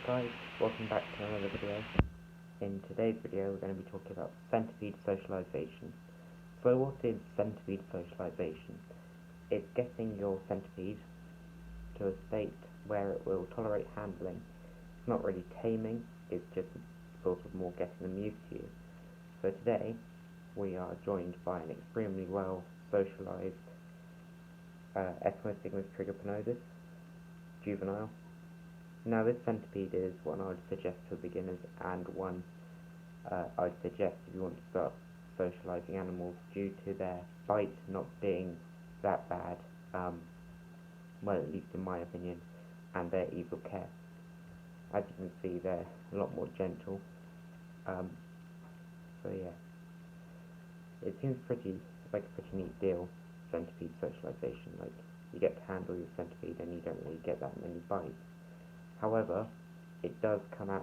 guys, welcome back to another video. In today's video we're going to be talking about centipede socialization. So what is centipede socialization? It's getting your centipede to a state where it will tolerate handling. It's not really taming, it's just sort of more getting them used to you. So today we are joined by an extremely well socialized Ethmostigmus trigoponodus, juvenile. Now this centipede is one I would suggest for beginners, and one I'd suggest if you want to start socialising animals due to their bite not being that bad, well, at least in my opinion, and their ease of care. As you can see, they're a lot more gentle, so yeah, it seems like a pretty neat deal, centipede socialisation. Like, you get to handle your centipede and you don't really get that many bites. However, it does come at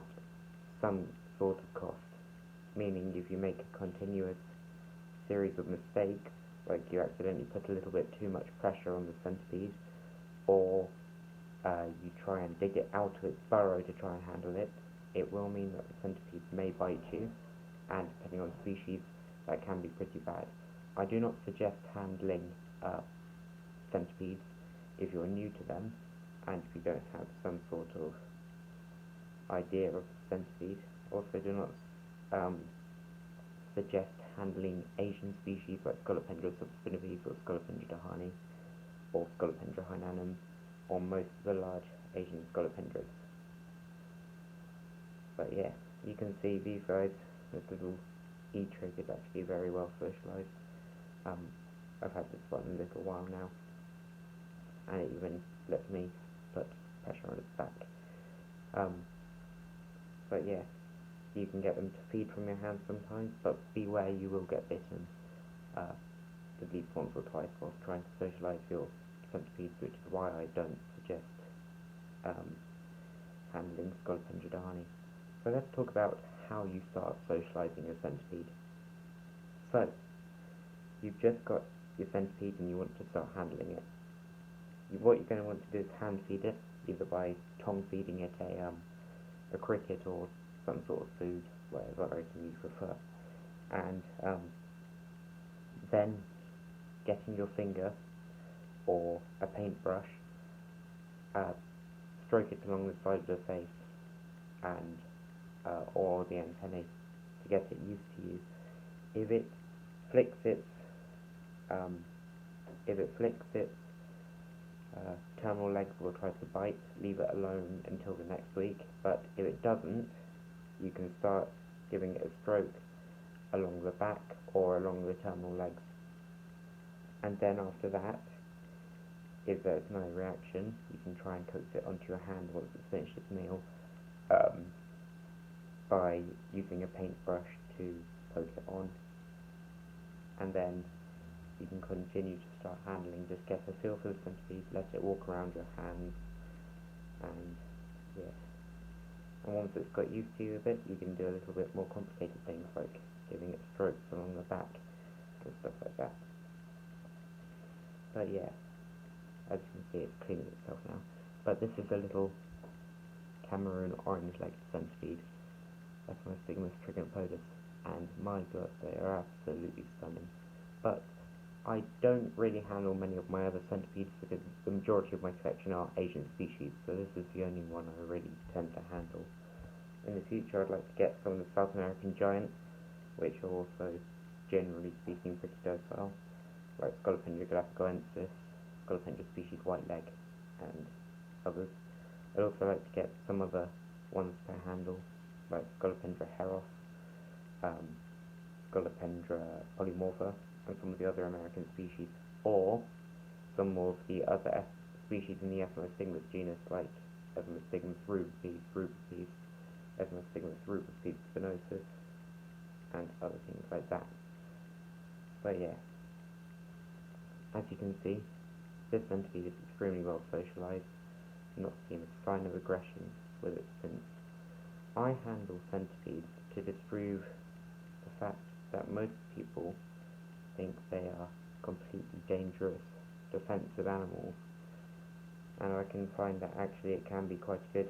some sort of cost, meaning if you make a continuous series of mistakes, like you accidentally put a little bit too much pressure on the centipede, or you try and dig it out of its burrow to try and handle it, it will mean that the centipede may bite you, and depending on species, that can be pretty bad. I do not suggest handling centipedes if you're new to them, and if you don't have some sort of idea of the centipede. Also, do not suggest handling Asian species like Scolopendra subspinipes or Scolopendra dahani or Scolopendra hainanum, or most of the large Asian Scolopendras. But yeah, you can see these guys, this little E-trig is actually very well socialised. I've had this one a little while now, and it even lets me put pressure on its back. But yeah, you can get them to feed from your hand sometimes, but beware, you will get bitten at least once or twice whilst trying to socialise your centipedes, which is why I don't suggest handling Scolopendra dahani. So let's talk about how you start socialising a centipede. So, you've just got your centipede and you want to start handling it. What you're going to want to do is hand feed it, either by tongue feeding it a cricket or some sort of food, whatever item you prefer, and then getting your finger or a paintbrush, stroke it along the side of the face and or the antennae to get it used to you. If it flicks its terminal legs or tries to bite, leave it alone until the next week. But if it doesn't, you can start giving it a stroke along the back or along the terminal legs. And then after that, if there's no reaction, you can try and coax it onto your hand once it's finished its meal, by using a paintbrush to poke it on. And then you can continue to start handling. Just get a feel for the centipede, let it walk around your hands, and yeah. And once it's got used to you a bit, you can do a little bit more complicated things like giving it strokes along the back and stuff like that. But yeah, as you can see, it's cleaning itself now. But this is a little Cameroon orange-legged centipede, Ethmostigmus trigoponodus, and my god, they are absolutely stunning. But I don't really handle many of my other centipedes because the majority of my collection are Asian species, so this is the only one I really tend to handle. In the future, I'd like to get some of the South American giants, which are also, generally speaking, pretty docile, like Scolopendra galapagos, Scolopendra species white leg, and others. I'd also like to get some other ones to handle, like Scolopendra heros, Scolopendra polymorpha, and some of the other American species, or some of the other species in the Ethmostigmus genus, like Ethmostigmus rubipes, Ethmostigmus rubipes spinosus, and other things like that. But yeah, as you can see, this centipede is extremely well socialised, not seen a sign of aggression with it since. I handle centipedes to disprove the fact that most people think they are completely dangerous, defensive animals, and I can find that actually it can be quite a good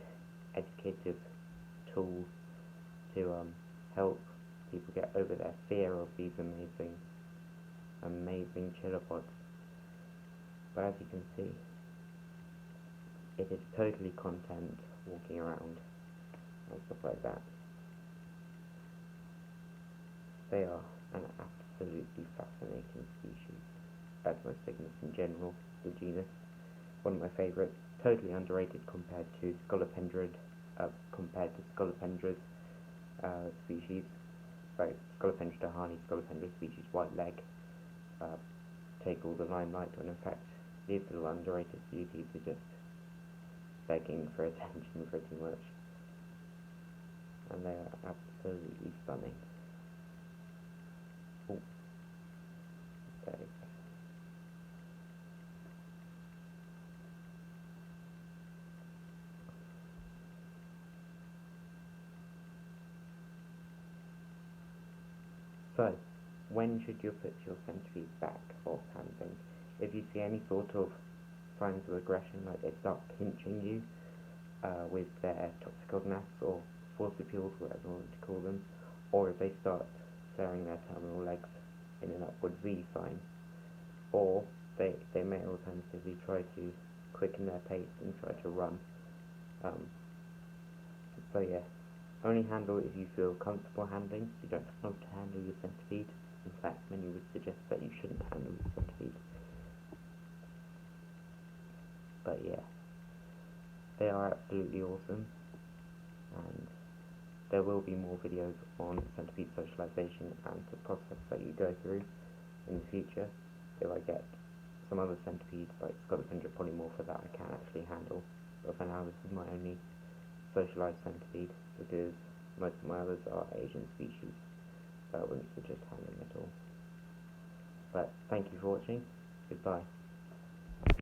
educative tool to help people get over their fear of these amazing chilopods. But as you can see, it is totally content walking around and stuff like that. They are an absolutely fascinating species. Ethmostigmus in general, the genus, one of my favourites. Totally underrated compared to scolopendrid, species. Right, Scolopendra dahani, Scolopendra species, white leg, take all the limelight, when in fact these little underrated beauties are just begging for attention pretty much. And they are absolutely stunning. Oh, there we go. So, when should you put your centipede back off handling? If you see any sort of signs of aggression, like they start pinching you with their toxicognaths or forcipules, whatever you want to call them, or if they start flaring their terminal legs in an upward V sign, or they may alternatively try to quicken their pace and try to run. So yeah, only handle if you feel comfortable handling. You don't have to handle your centipede. In fact, many would suggest that you shouldn't handle your centipede. But yeah, they are absolutely awesome, and there will be more videos on centipede socialization and the process that you go through in the future. If I get some other centipedes like Scolopendra polymorpha that I can actually handle, but for now this is my only socialized centipede, because most of my others are Asian species, so I wouldn't suggest handling at all. But thank you for watching, goodbye.